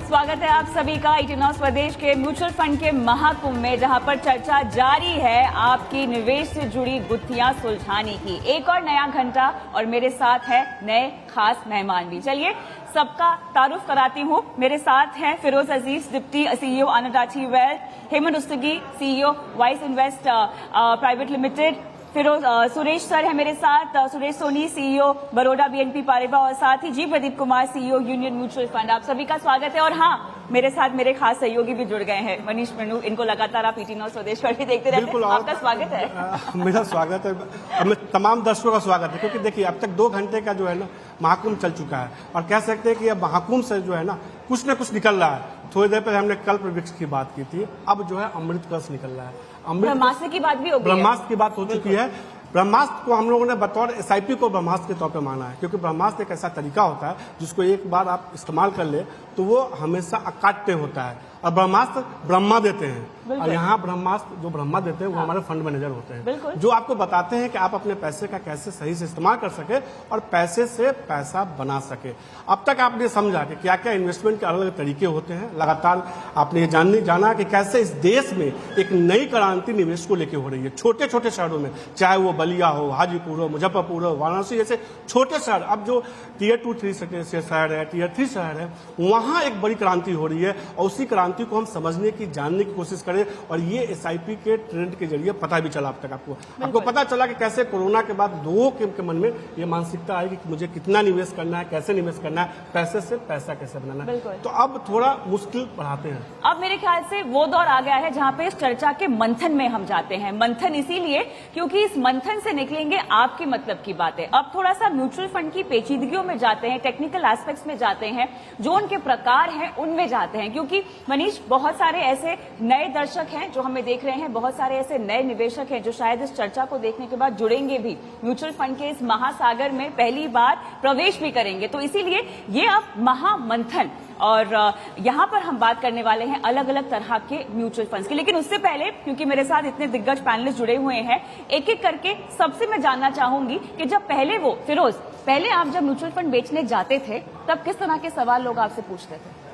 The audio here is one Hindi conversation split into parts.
स्वागत है आप सभी का 18 स्वदेश के म्यूचुअल फंड के महाकुंभ में, जहां पर चर्चा जारी है आपकी निवेश से जुड़ी गुत्थियां सुलझाने की। एक और नया घंटा और मेरे साथ है नए खास मेहमान भी। चलिए सबका तारुफ कराती हूं। मेरे साथ हैं फिरोज अजीज, डिप्टी सीईओ आनंदाची वेल्थ, हेमंत उस्तगी, CEO Wise invest private limited, Suresh sir है मेरे साथ, Suresh Soni CEO Baroda BNP Paribas, और साथ ही G Pradeep Kumar CEO union mutual fund. आप सभी का स्वागत है। और हाँ, मेरे साथ मेरे खास सहयोगी भी जुड़ गए हैं, मनीष मनु। इनको लगातार आप 18 स्वदेश पर भी देखते रहते हैं। आपका स्वागत है। मेरा स्वागत है, और तमाम दर्शकों का स्वागत है, क्योंकि देखिए अब तक 2 घंटे का जो है ना महाकुंभ चल चुका है, और कह सकते हैं कि अब महाकुंभ से जो है ना कुछ निकल रहा है। थोड़ी देर पहले हमने कल्प वृक्ष की बात की थी, अब जो है अमृत कलश निकल रहा है। ब्रह्मास्त्र की बात भी हो गई, ब्रह्मास्त्र की बात हो चुकी है। ब्रह्मास्त्र को हम लोगों ने बतौर एसआईपी को ब्रह्मास्त्र के तौर पे माना है, क्योंकि ब्रह्मास्त्र एक ऐसा तरीका होता है जिसको एक बार आप इस्तेमाल कर ले तो वो हमेशा अकाट्य होता है। और ब्रह्मास्त्र ब्रह्मा देते हैं, और यहाँ ब्रह्मास्त्र जो ब्रह्मा देते हैं वो हमारे फंड मैनेजर होते हैं, जो आपको बताते हैं कि आप अपने पैसे का कैसे सही से इस्तेमाल कर सके और पैसे से पैसा बना सके। अब तक आपने समझा कि क्या क्या इन्वेस्टमेंट के अलग अलग तरीके होते हैं। लगातार आपने ये जाना कि कैसे इस देश में एक नई क्रांति निवेश को लेकर हो रही है। छोटे छोटे शहरों में, चाहे वो बलिया हो, हाजीपुर हो, मुजफ्फरपुर हो, वाराणसी जैसे छोटे शहर, अब जो टियर 2-3 शहर है, टियर 3 शहर है, वहां एक बड़ी क्रांति हो रही है। और उसी क्रांति को हम समझने की, जानने की कोशिश करें। और ये एसआईपी के ट्रेंड के जरिए पता भी चला अब तक आपको पता चला कि कैसे कोरोना के बाद लोगों के मन में ये मानसिकता आई कि मुझे कितना निवेश करना है, कैसे निवेश करना है, पैसे से पैसा कैसे बनाना है। तो अब थोड़ा मुश्किल बढ़ाते हैं। अब मेरे ख्याल से वो दौर आ गया है जहां पे इस चर्चा के मंथन में हम जाते हैं। मंथन इसीलिए क्योंकि इस मंथन से निकलेंगे आपके मतलब की बातें। अब थोड़ा सा म्यूचुअल फंड की पेचीदगियों में जाते हैं, टेक्निकल एस्पेक्ट्स में जाते हैं, जो उनके प्रकार हैं उनमें जाते हैं। क्योंकि मनीष, बहुत सारे ऐसे नए दर्शक हैं जो हमें देख रहे हैं, बहुत सारे ऐसे नए निवेशक हैं जो शायद इस चर्चा को देखने के बाद जुड़ेंगे भी, म्यूचुअल फंड के इस महासागर में पहली बार प्रवेश भी करेंगे। तो इसीलिए ये अब महामंथन, और यहाँ पर हम बात करने वाले हैं अलग अलग तरह के म्यूचुअल फंड्स की। लेकिन उससे पहले, क्योंकि मेरे साथ इतने दिग्गज पैनलिस्ट जुड़े हुए हैं, एक एक करके सबसे मैं जानना चाहूंगी कि जब पहले आप जब म्यूचुअल फंड बेचने जाते थे तब किस तरह के सवाल लोग आपसे पूछते थे?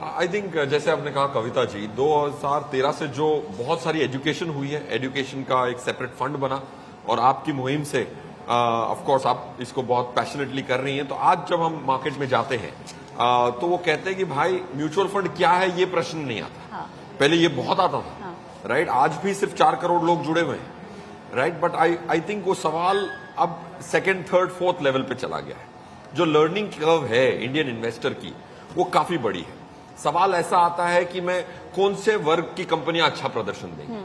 आई थिंक जैसे आपने कहा कविता जी, 2013 से जो बहुत सारी एजुकेशन हुई है, एजुकेशन का एक सेपरेट फंड बना, और आपकी मुहिम से ऑफ कोर्स आप इसको बहुत पैशनेटली कर रही हैं। तो आज जब हम मार्केट में जाते हैं तो वो कहते हैं कि भाई म्यूचुअल फंड क्या है, ये प्रश्न नहीं आता। पहले ये बहुत आता था, राइट? आज भी सिर्फ 4 करोड़ लोग जुड़े हुए हैं, राइट? बट आई थिंक वो सवाल अब 2nd, 3rd, 4th लेवल पे चला गया है। जो लर्निंग कर्व है इंडियन इन्वेस्टर की, वो काफी बड़ी है। सवाल ऐसा आता है कि मैं कौन से वर्ग की कंपनियां अच्छा प्रदर्शन देंगी,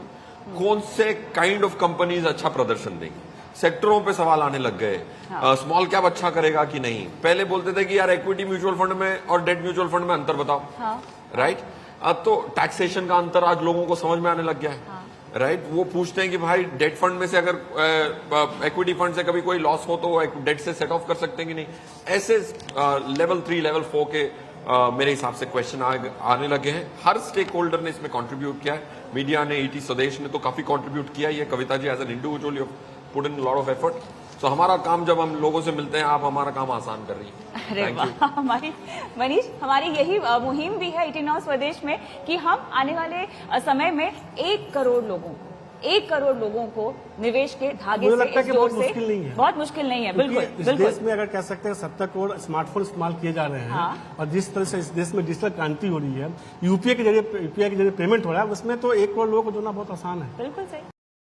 कौन से काइंड ऑफ कंपनीज अच्छा प्रदर्शन देंगी। सेक्टरों पे सवाल आने लग गए। स्मॉल कैप अच्छा करेगा कि नहीं। पहले बोलते थे कि यार इक्विटी म्यूचुअल फंड में और डेट म्यूचुअल फंड में अंतर बताओ, राइट? तो टैक्सेशन का अंतर आज लोगों को समझ में आने लग गया है, राइट? वो पूछते हैं कि भाई डेट फंड में से अगर इक्विटी फंड से कभी कोई लॉस हो तो वो डेट से सेट ऑफ कर सकते हैं कि नहीं। ऐसे लेवल 3, लेवल 4 के मेरे हिसाब से क्वेश्चन आने लगे हैं। हर स्टेक होल्डर ने इसमें कंट्रीब्यूट किया है। मीडिया ने, ET स्वदेश ने तो काफी कंट्रीब्यूट किया है। Kavita ji, as an individual you put in lot of effort. तो हमारा काम, जब हम लोगों से मिलते हैं, आप हमारा काम आसान कर रही हैं। अरे वाह, हमारी यही मुहिम भी है 18 स्वदेश में कि हम आने वाले समय में 1 करोड़ लोगों को निवेश के धागे से, इस जोर से, बहुत मुश्किल नहीं है। बिल्कुल। इस देश में अगर कह सकते हैं 70 करोड़ स्मार्टफोन इस्तेमाल किए जा रहे हैं, और जिस तरह से इस देश में डिजिटल क्रांति हो रही है, यूपीआई के जरिए पेमेंट हो रहा है, उसमें तो 1 करोड़ लोगों को जोड़ना बहुत आसान है। बिल्कुल सही।